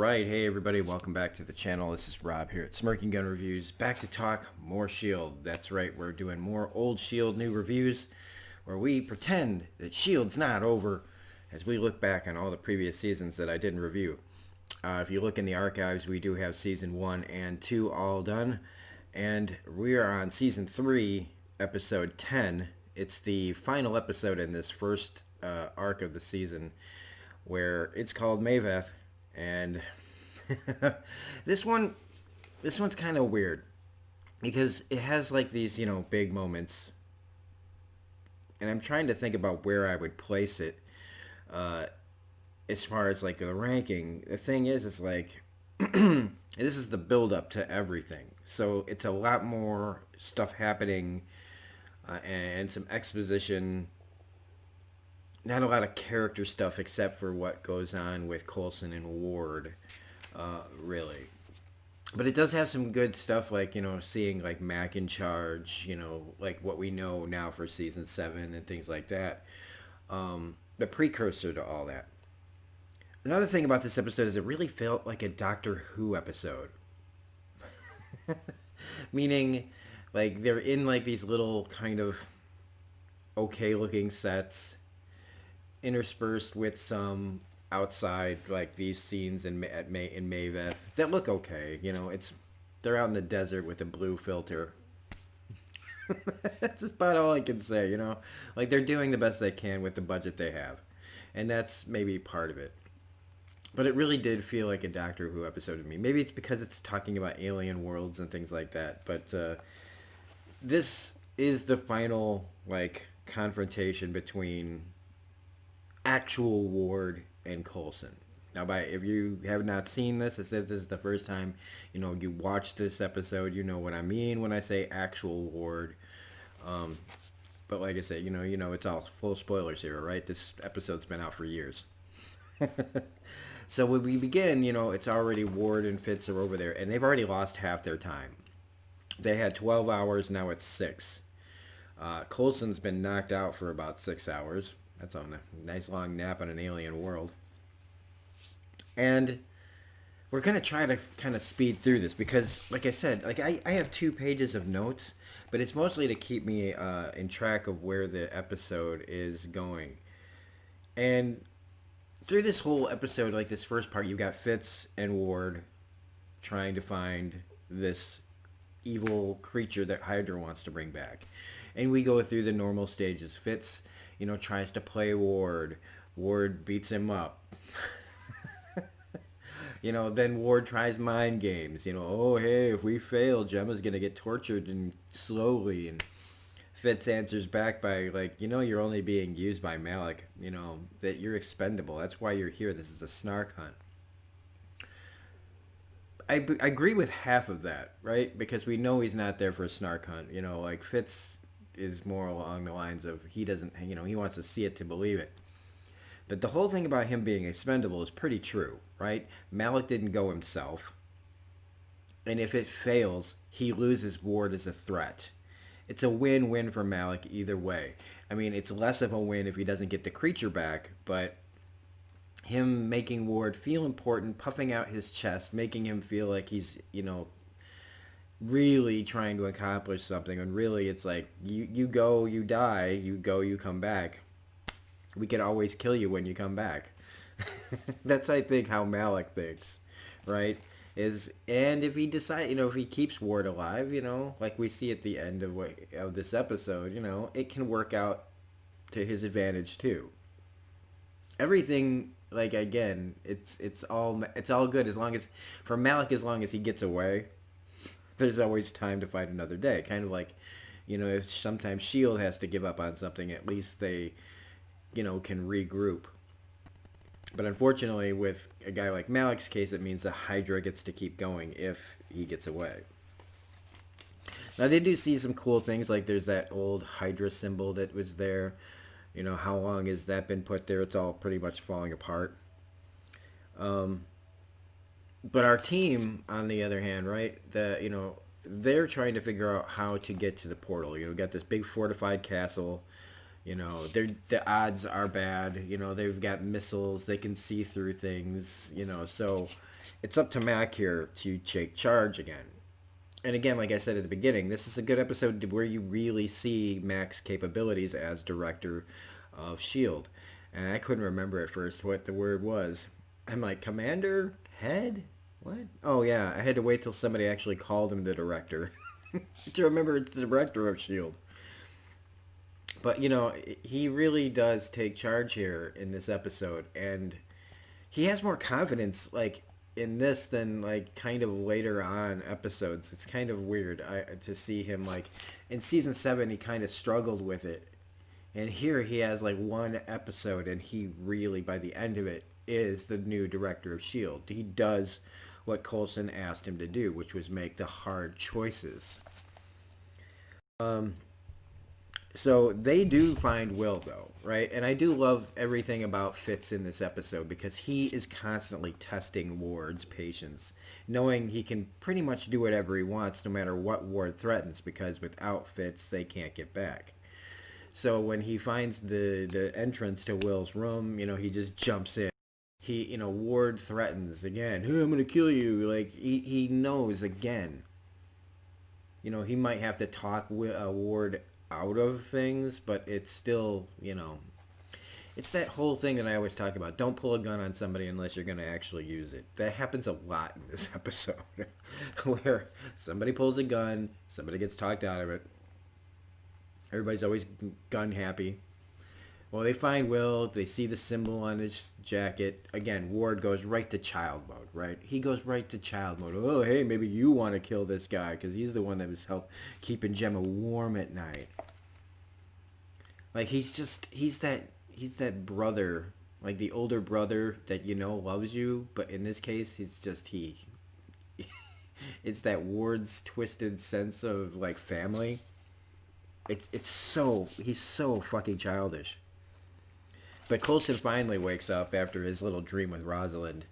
Alright, hey everybody, welcome back to the channel. This is Rob here at Smirking Gun Reviews, back to talk more S.H.I.E.L.D. That's right, we're doing more old S.H.I.E.L.D. new reviews, where we pretend that S.H.I.E.L.D.'s not over, as we look back on all the previous seasons that I didn't review. If you look in the archives, we do have Season 1 and 2 all done, and we are on Season 3, Episode 10. It's the final episode in this first arc of the season, where it's called Maveth. And this one's kind of weird because it has like these, big moments, and I'm trying to think about where I would place it as far as like the ranking. The thing is, it's like this is the build up to everything, so it's a lot more stuff happening and some exposition. Not a lot of character stuff except for what goes on with Coulson and Ward, really. But it does have some good stuff, like, seeing, like, Mac in charge, like what we know now for Season 7 and things like that. The precursor to all that. Another thing about this episode is it really felt like a Doctor Who episode. Meaning, like, they're in, like, these little kind of okay-looking sets, interspersed with some outside, like these scenes in Maveth that look okay. They're out in the desert with a blue filter. That's about all I can say. Like they're doing the best they can with the budget they have, and that's maybe part of it. But it really did feel like a Doctor Who episode to me. Maybe it's because it's talking about alien worlds and things like that. But this is the final like confrontation between actual Ward and Coulson. Now, if you have not seen this, as if this is the first time, you watch this episode, you know what I mean when I say actual Ward. But like I said, it's all full spoilers here, right? This episode's been out for years. So when we begin, it's already Ward and Fitz are over there, and they've already lost half their time. They had 12 hours, now it's 6. Coulson's been knocked out for about 6 hours. That's on a nice long nap on an alien world. And we're going to try to kind of speed through this because, like I said, like I have 2 pages of notes, but it's mostly to keep me in track of where the episode is going. And through this whole episode, like this first part, you've got Fitz and Ward trying to find this evil creature that Hydra wants to bring back. And we go through the normal stages. Fitz tries to play Ward. Ward beats him up. Then Ward tries mind games. Oh, hey, if we fail, Gemma's going to get tortured and slowly. And Fitz answers back by, like, you're only being used by Malick. That you're expendable. That's why you're here. This is a snark hunt. I agree with half of that, right? Because we know he's not there for a snark hunt. Like, Fitz is more along the lines of he doesn't, he wants to see it to believe it. But the whole thing about him being expendable is pretty true, right? Malick didn't go himself. And if it fails, he loses Ward as a threat. It's a win-win for Malick either way. I mean, it's less of a win if he doesn't get the creature back, but him making Ward feel important, puffing out his chest, making him feel like he's, really trying to accomplish something, and really it's like you go, you die, you go, you come back. We can always kill you when you come back. That's, I think, how Malick thinks, right? And if he decides, if he keeps Ward alive, like we see at the end of this episode, it can work out to his advantage too. Everything, like, again, it's all good as long as for Malick, as long as he gets away. There's always time to fight another day. Kind of like, if sometimes S.H.I.E.L.D. has to give up on something, at least they, can regroup. But unfortunately, with a guy like Malick's case, it means the Hydra gets to keep going if he gets away. Now, they do see some cool things, like there's that old Hydra symbol that was there. How long has that been put there? It's all pretty much falling apart. But our team, on the other hand, right, they're trying to figure out how to get to the portal. Got this big fortified castle. You know, the odds are bad. You know, they've got missiles. They can see through things. You know, so it's up to Mac here to take charge again. And again, like I said at the beginning, this is a good episode where you really see Mac's capabilities as director of S.H.I.E.L.D. And I couldn't remember at first what the word was. I'm like, commander? Head? What? Oh, yeah, I had to wait till somebody actually called him the director to remember it's the director of S.H.I.E.L.D. But, you know, he really does take charge here in this episode. And he has more confidence, like, in this than, like, kind of later on episodes. It's kind of weird to see him, like, in season 7, he kind of struggled with it. And here he has, like, one episode, and he really, by the end of it, is the new director of S.H.I.E.L.D. He does what Coulson asked him to do, which was make the hard choices. So they do find Will, though, right? And I do love everything about Fitz in this episode because he is constantly testing Ward's patience, knowing he can pretty much do whatever he wants no matter what Ward threatens, because without Fitz, they can't get back. So when he finds the entrance to Will's room, you know, he just jumps in. He, you know, Ward threatens again. Hey, I'm going to kill you. Like, he knows again. You know, he might have to talk Ward out of things, but it's still, you know, it's that whole thing that I always talk about. Don't pull a gun on somebody unless you're going to actually use it. That happens a lot in this episode where somebody pulls a gun, somebody gets talked out of it. Everybody's always gun happy. Well, they find Will. They see the symbol on his jacket. Again, Ward goes right to child mode, right? He goes right to child mode. Oh, hey, maybe you want to kill this guy because he's the one that was keeping Gemma warm at night. Like, he's that brother, like the older brother that you know loves you, but in this case, he's just he. It's that Ward's twisted sense of, like, family. He's so fucking childish. But Coulson finally wakes up after his little dream with Rosalind.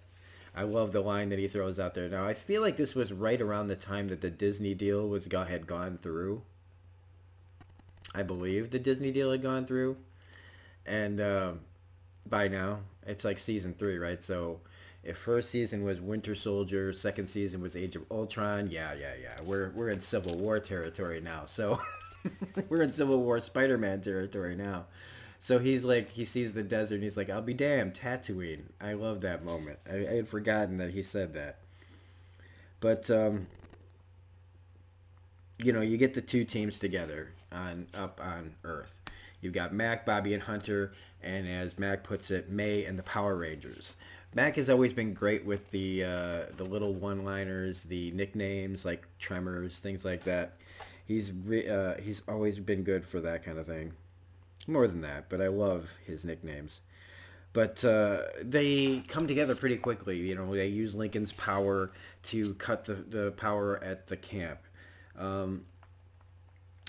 I love the line that he throws out there. Now, I feel like this was right around the time that the Disney deal had gone through. I believe the Disney deal had gone through. And by now, it's like season 3, right? So if first season was Winter Soldier, second season was Age of Ultron, yeah. We're in Civil War territory now. So we're in Civil War Spider-Man territory now. So he's like, he sees the desert and he's like, I'll be damned, Tatooine. I love that moment. I had forgotten that he said that. But, you know, you get the two teams together up on Earth. You've got Mac, Bobby, and Hunter, and as Mac puts it, May and the Power Rangers. Mac has always been great with the little one-liners, the nicknames like Tremors, things like that. He's always been good for that kind of thing. More than that, but I love his nicknames. But they come together pretty quickly. You know, they use Lincoln's power to cut the power at the camp.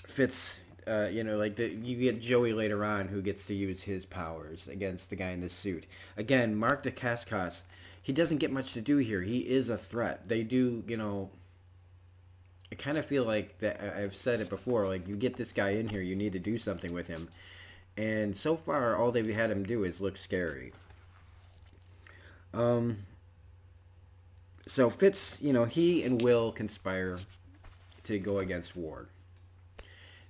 Fitz, you know, like you get Joey later on who gets to use his powers against the guy in the suit. Again, Mark Dacascos, he doesn't get much to do here. He is a threat. They do, you know, I kind of feel like that. I've said it before, like, you get this guy in here, you need to do something with him. And so far, all they've had him do is look scary. So Fitz, you know, he and Will conspire to go against Ward.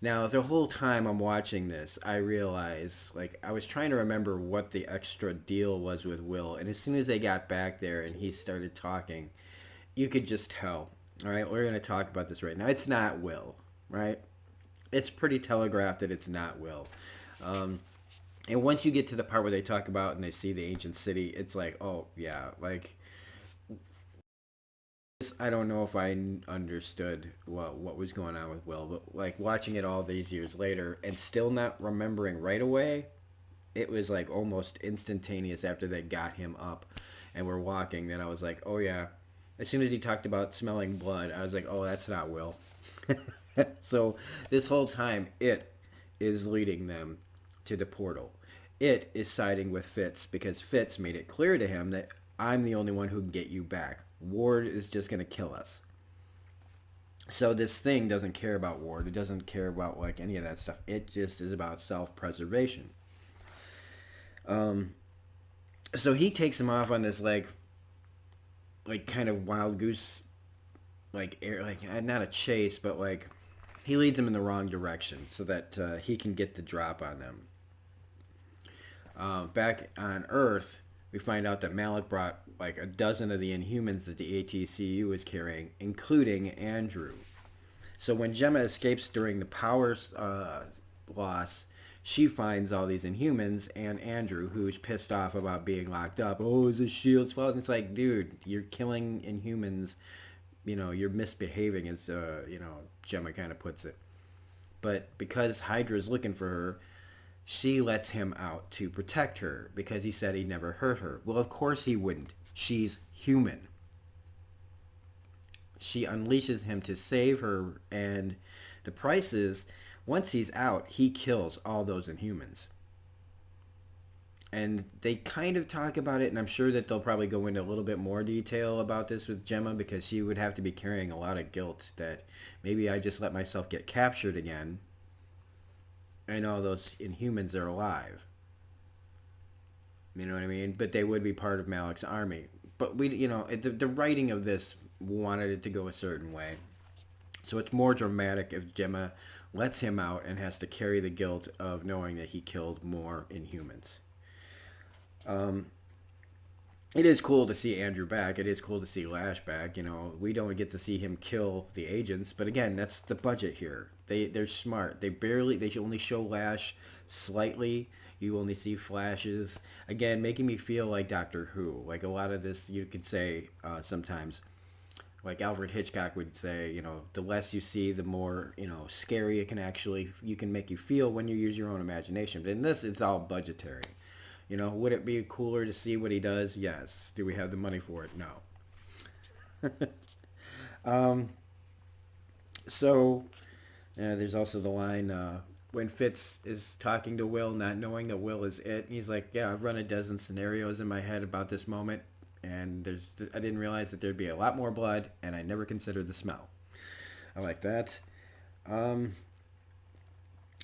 Now, the whole time I'm watching this, I realize, like, I was trying to remember what the extra deal was with Will. And as soon as they got back there and he started talking, you could just tell. All right, we're going to talk about this right now. It's not Will, right? It's pretty telegraphed that it's not Will. And once you get to the part where they talk about and they see the ancient city, it's like, oh, yeah, like, I don't know if I understood what was going on with Will, but, like, watching it all these years later and still not remembering right away, it was, like, almost instantaneous after they got him up and we're walking. Then I was like, oh, yeah. As soon as he talked about smelling blood, I was like, oh, that's not Will. So this whole time, it is leading them to the portal. It is siding with Fitz because Fitz made it clear to him that I'm the only one who can get you back. Ward is just going to kill us. So this thing doesn't care about Ward. It doesn't care about like any of that stuff. It just is about self-preservation. Um, so he takes him off on this like kind of wild goose like air like not a chase, but like he leads him in the wrong direction so that he can get the drop on them. Back on Earth, we find out that Malick brought like a dozen of the Inhumans that the ATCU was carrying, including Andrew. So when Gemma escapes during the power loss, she finds all these Inhumans and Andrew, who's pissed off about being locked up. Oh, is this Shield's fault? And it's like, dude, you're killing Inhumans. You know, you're misbehaving, as Gemma kind of puts it. But because Hydra's looking for her, she lets him out to protect her because he said he'd never hurt her. Well, of course he wouldn't. She's human. She unleashes him to save her, and the price is, once he's out, he kills all those Inhumans. And they kind of talk about it, and I'm sure that they'll probably go into a little bit more detail about this with Gemma, because she would have to be carrying a lot of guilt that maybe I just let myself get captured again, and all those Inhumans are alive. You know what I mean? But they would be part of Malick's army. But the writing of this wanted it to go a certain way. So it's more dramatic if Gemma lets him out and has to carry the guilt of knowing that he killed more Inhumans. Um, it is cool to see Andrew back. It is cool to see Lash back. You know, we don't get to see him kill the agents, but again, that's the budget here. They're smart. They only show Lash slightly. You only see flashes. Again, making me feel like Doctor Who. Like a lot of this, you could say sometimes. Like Alfred Hitchcock would say, the less you see, the more scary it can actually you can make you feel when you use your own imagination. But in this, it's all budgetary. Would it be cooler to see what he does? Yes. Do we have the money for it? No. um, so, there's also the line when Fitz is talking to Will, not knowing that Will is it. And he's like, yeah, I've run a dozen scenarios in my head about this moment, and I didn't realize that there'd be a lot more blood, and I never considered the smell. I like that. Um,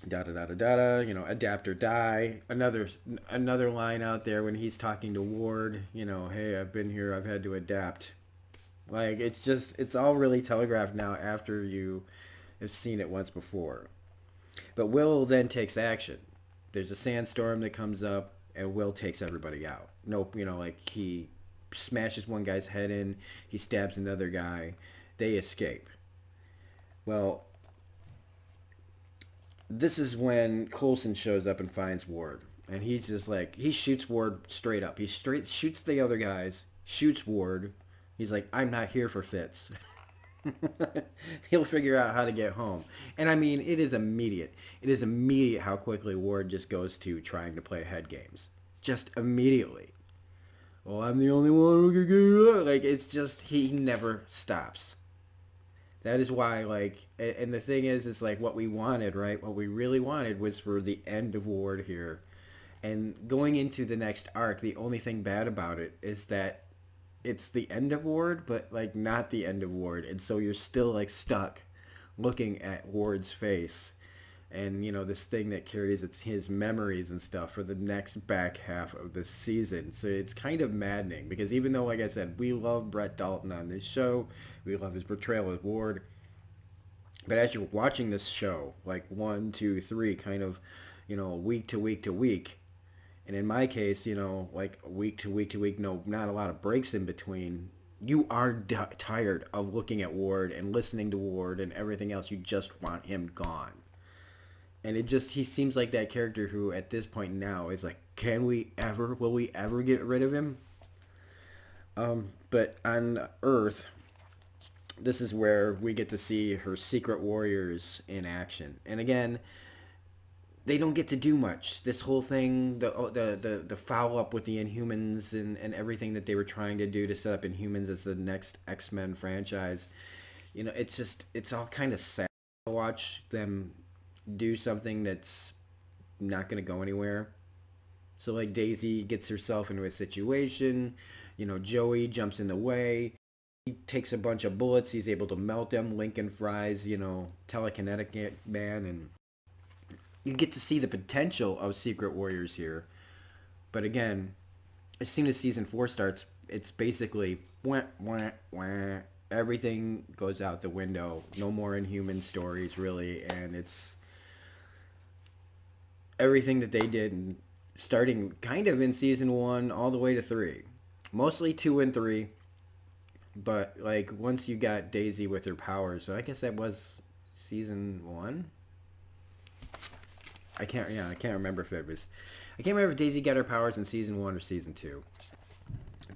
da da da da da. Adapt or die. Another line out there when he's talking to Ward. Hey, I've been here. I've had to adapt. Like it's all really telegraphed now after you have seen it once before. But Will then takes action. There's a sandstorm that comes up, and Will takes everybody out. Nope, like he smashes one guy's head in, he stabs another guy, they escape. Well, this is when Coulson shows up and finds Ward. And he's just like, he shoots Ward straight up. He straight shoots the other guys, shoots Ward. He's like, I'm not here for Fitz. He'll figure out how to get home. And I mean, it is immediate. It is immediate how quickly Ward just goes to trying to play head games. Just immediately. Well, I'm the only one who can get it. Like, it's just, he never stops. That is why, like, and the thing is, it's like what we wanted, right? What we really wanted was for the end of Ward here. And going into the next arc, the only thing bad about it is that it's the end of Ward, but like not the end of Ward, and so you're still like stuck looking at Ward's face, and this thing that carries his memories and stuff for the next back half of the season. So it's kind of maddening because even though, like I said, we love Brett Dalton on this show, we love his portrayal of Ward, but as you're watching this show, like 1, 2, 3, kind of, week to week to week. And in my case, like week to week to week, no, not a lot of breaks in between. You are tired of looking at Ward and listening to Ward and everything else. You just want him gone. And he seems like that character who at this point now is like, will we ever get rid of him? But on Earth, this is where we get to see her secret warriors in action. And again, they don't get to do much. This whole thing, the follow up with the Inhumans and everything that they were trying to do to set up Inhumans as the next X-Men franchise, it's all kind of sad to watch them do something that's not going to go anywhere. So like Daisy gets herself into a situation, Joey jumps in the way, he takes a bunch of bullets. He's able to melt them. Lincoln Fry's, telekinetic man, and you get to see the potential of Secret Warriors here. But again, as soon as season 4 starts, it's basically wah, wah, wah. Everything goes out the window. No more Inhuman stories, really, and it's everything that they did, starting kind of in season 1 all the way to 3. Mostly 2 and 3, but like once you got Daisy with her powers, so I guess that was season 1. I can't remember if it was. I can't remember if Daisy got her powers in season 1 or season 2.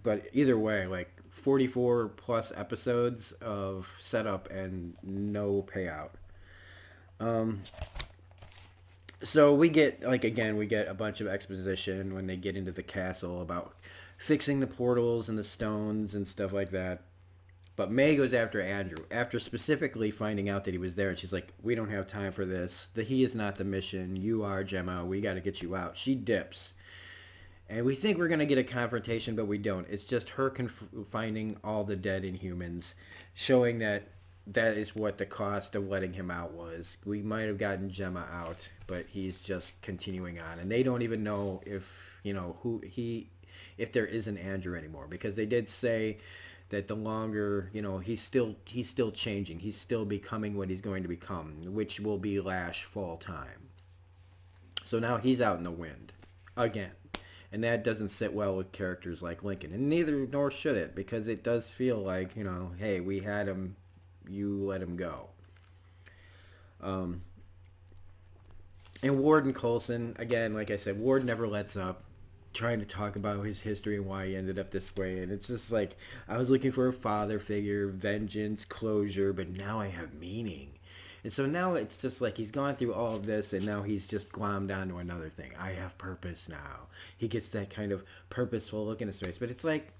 But either way, like 44 plus episodes of setup and no payout. So we get, like, again, we get a bunch of exposition when they get into the castle about fixing the portals and the stones and stuff like that. But May goes after Andrew after specifically finding out that he was there, and she's like, "We don't have time for this. He is not the mission. You are, Gemma. We got to get you out." She dips, and we think we're gonna get a confrontation, but we don't. It's just her finding all the dead Inhumans, showing that that is what the cost of letting him out was. We might have gotten Gemma out, but he's just continuing on, and they don't even know if if there is an Andrew anymore, because they did say that the longer, he's still changing. He's still becoming what he's going to become, which will be Lash full time. So now he's out in the wind again. And that doesn't sit well with characters like Lincoln. And neither nor should it, because it does feel like, hey, we had him, you let him go. And Ward and Coulson, again, like I said, Ward never lets up, trying to talk about his history and why he ended up this way. And it's just like, I was looking for a father figure, vengeance, closure, but now I have meaning. And so now it's just like he's gone through all of this, and now he's just glommed onto another thing. I have purpose now. He gets that kind of purposeful look in his face. But it's like,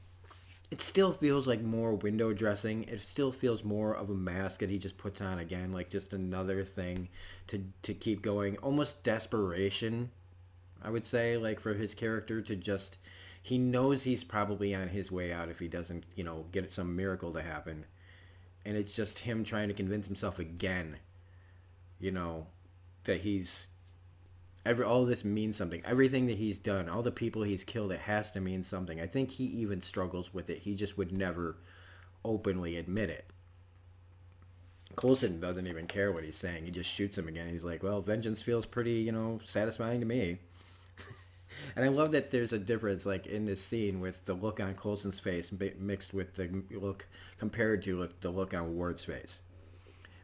it still feels like more window dressing. It still feels more of a mask that he just puts on again, like just another thing to keep going. Almost desperation, I would say, like for his character to just, he knows he's probably on his way out if he doesn't, get some miracle to happen. And it's just him trying to convince himself again, that all this means something. Everything that he's done, all the people he's killed, it has to mean something. I think he even struggles with it. He just would never openly admit it. Coulson doesn't even care what he's saying. He just shoots him again. He's like, well, vengeance feels pretty, satisfying to me. And I love that there's a difference, like, in this scene with the look on Coulson's face mixed with the look compared to the look on Ward's face.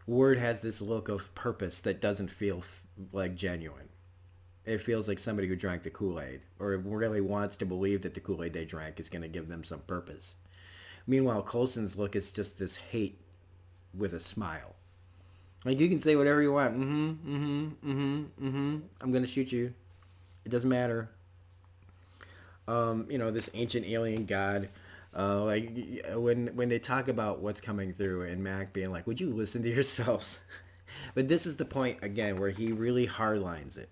Ward has this look of purpose that doesn't feel like genuine. It feels like somebody who drank the Kool-Aid, or really wants to believe that the Kool-Aid they drank is going to give them some purpose. Meanwhile, Coulson's look is just this hate with a smile. Like, you can say whatever you want. I'm going to shoot you. It doesn't matter. This ancient alien god. Like when they talk about what's coming through, and Mac being like, would you listen to yourselves? But this is the point again where he really hardlines it.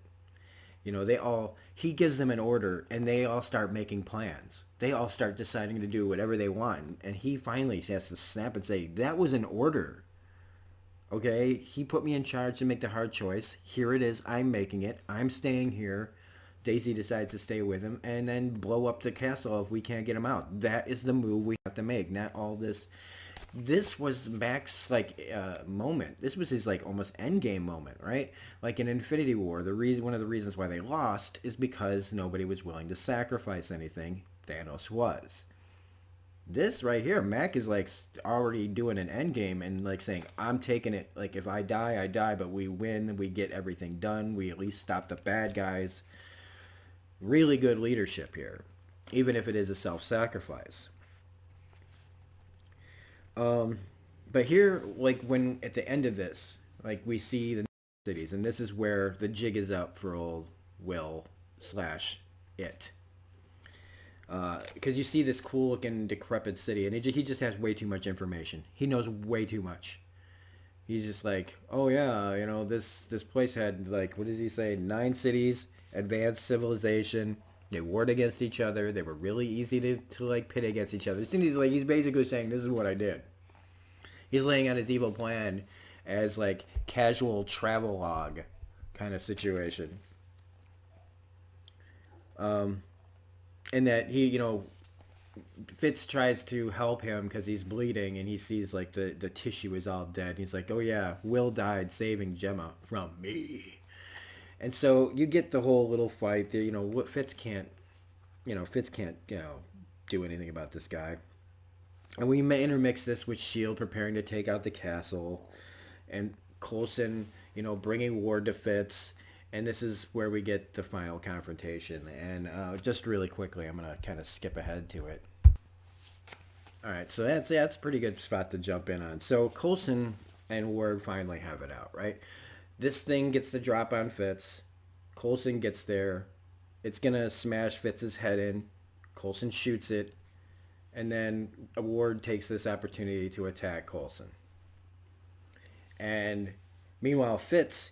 He gives them an order, and they all start making plans. They all start deciding to do whatever they want, and he finally has to snap and say, that was an order. Okay, he put me in charge to make the hard choice. Here it is. I'm making it. I'm staying here. Daisy decides to stay with him and then blow up the castle if we can't get him out. That is the move we have to make. Not all this. This was Mac's moment. This was his almost endgame moment, right? Like in Infinity War, one of the reasons why they lost is because nobody was willing to sacrifice anything. Thanos was. This right here, Mac is already doing an endgame and saying, I'm taking it. Like, if I die, I die, but we win. We get everything done. We at least stop the bad guys. Really good leadership here, even if it is a self-sacrifice. But here, when at the end of this, we see the cities, and this is where the jig is up for old Will / it. Because you see this cool-looking, decrepit city, and he just has way too much information. He knows way too much. He's just like, oh yeah, this place had, what does he say, 9 cities, advanced civilization. They warred against each other. They were really easy to pit against each other. As soon as he's basically saying, this is what I did. He's laying out his evil plan as like casual travelogue kind of situation. And that he, Fitz tries to help him because he's bleeding and he sees like the tissue is all dead. He's like, oh yeah, Will died saving Gemma from me. And so you get the whole little fight there. Fitz can't, Fitz can't, do anything about this guy. And we may intermix this with Shield preparing to take out the castle, and Coulson, bringing Ward to Fitz. And this is where we get the final confrontation. And just really quickly, I'm gonna kind of skip ahead to it. All right, so that's a pretty good spot to jump in on. So Coulson and Ward finally have it out, right? This thing gets the drop on Fitz. Coulson gets there. It's gonna smash Fitz's head in. Coulson shoots it, and then Ward takes this opportunity to attack Coulson. And meanwhile, Fitz,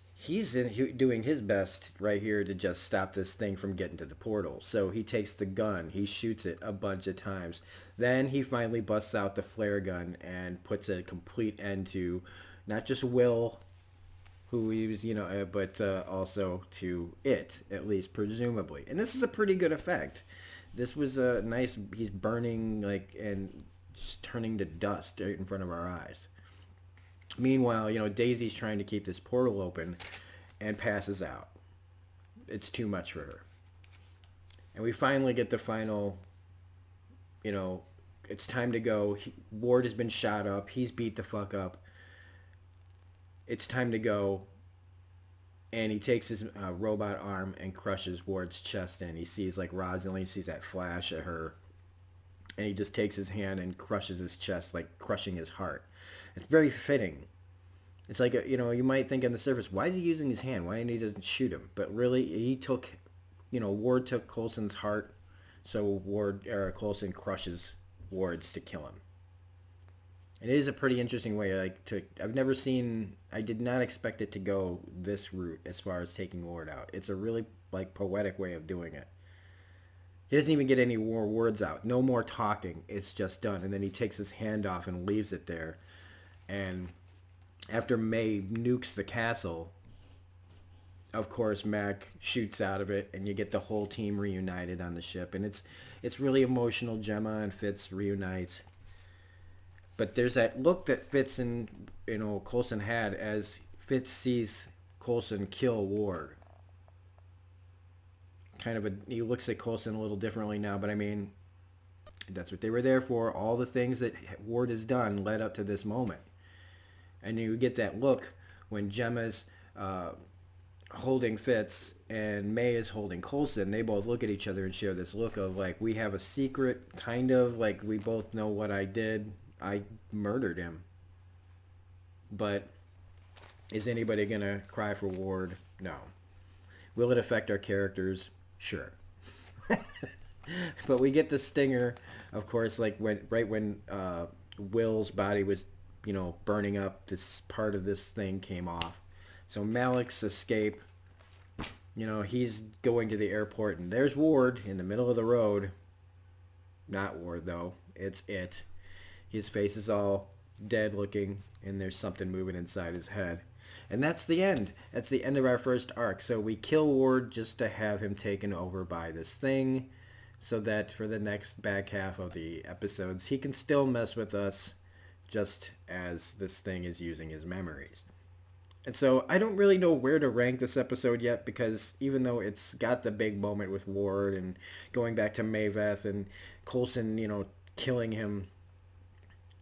doing his best right here to just stop this thing from getting to the portal. So he takes the gun, he shoots it a bunch of times. Then he finally busts out the flare gun and puts a complete end to not just Will, who he was, but also to it, at least presumably. And this is a pretty good effect. This was a nice, he's burning like and just turning to dust right in front of our eyes. Meanwhile, Daisy's trying to keep this portal open and passes out. It's too much for her. And we finally get the final, it's time to go. Ward has been shot up. He's beat the fuck up. It's time to go. And he takes his robot arm and crushes Ward's chest in. He sees like Rosalind, he sees that flash at her. And he just takes his hand and crushes his chest, like crushing his heart. It's very fitting. It's like, you might think on the surface, why is he using his hand? Why didn't he just shoot him? But really, he took, Ward took Coulson's heart, so Coulson crushes Ward's to kill him. It is a pretty interesting way, I did not expect it to go this route as far as taking Ward out. It's a really, poetic way of doing it. He doesn't even get any more words out. No more talking. It's just done. And then he takes his hand off and leaves it there. And after May nukes the castle, of course, Mac shoots out of it, and you get the whole team reunited on the ship. And it's really emotional. Gemma and Fitz reunite. But there's that look that Fitz and, Coulson had as Fitz sees Coulson kill Ward. He looks at Coulson a little differently now, but I mean, that's what they were there for. All the things that Ward has done led up to this moment. And you get that look when Gemma's holding Fitz and May is holding Coulson. They both look at each other and share this look of like, we have a secret, kind of like we both know what I did. I murdered him. But is anybody going to cry for Ward? No. Will it affect our characters? Sure. But we get the stinger, of course, like when Will's body was, burning up, this part of this thing came off. So Malick's escape, he's going to the airport, and there's Ward in the middle of the road. Not Ward, though. It's it. His face is all dead looking, and there's something moving inside his head. And that's the end. That's the end of our first arc. So we kill Ward just to have him taken over by this thing, so that for the next back half of the episodes, he can still mess with us just as this thing is using his memories. And so I don't really know where to rank this episode yet, because even though it's got the big moment with Ward and going back to Maveth and Coulson, killing him,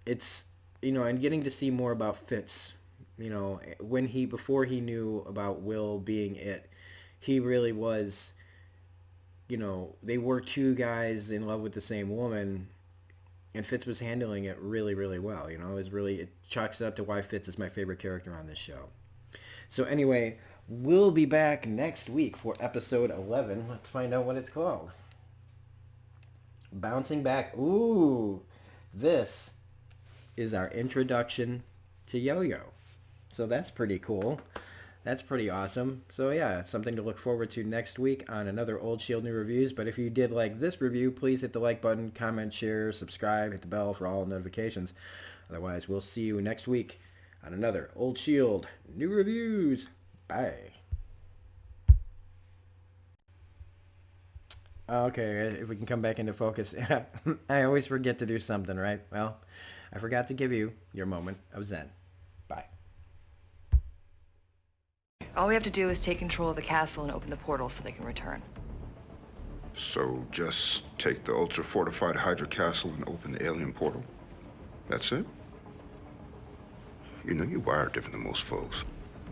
it's, and getting to see more about Fitz. Before he knew about Will being it, he really was, they were two guys in love with the same woman, and Fitz was handling it really, really well. It chalks it up to why Fitz is my favorite character on this show. So anyway, we'll be back next week for episode 11. Let's find out what it's called. Bouncing Back. Ooh, this is our introduction to Yo-Yo. So that's pretty cool. That's pretty awesome. So yeah, it's something to look forward to next week on another Old Shield New Reviews. But if you did like this review, please hit the like button, comment, share, subscribe, hit the bell for all notifications. Otherwise, we'll see you next week on another Old Shield New Reviews. Bye. Okay, if we can come back into focus. I always forget to do something, right? Well, I forgot to give you your moment of Zen. Bye. All we have to do is take control of the castle and open the portal so they can return. So just take the ultra-fortified Hydra castle and open the alien portal? That's it? You know you're wired different than most folks.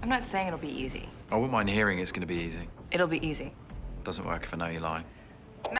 I'm not saying it'll be easy. I wouldn't mind hearing it's going to be easy. It'll be easy. Doesn't work if I know you're lying.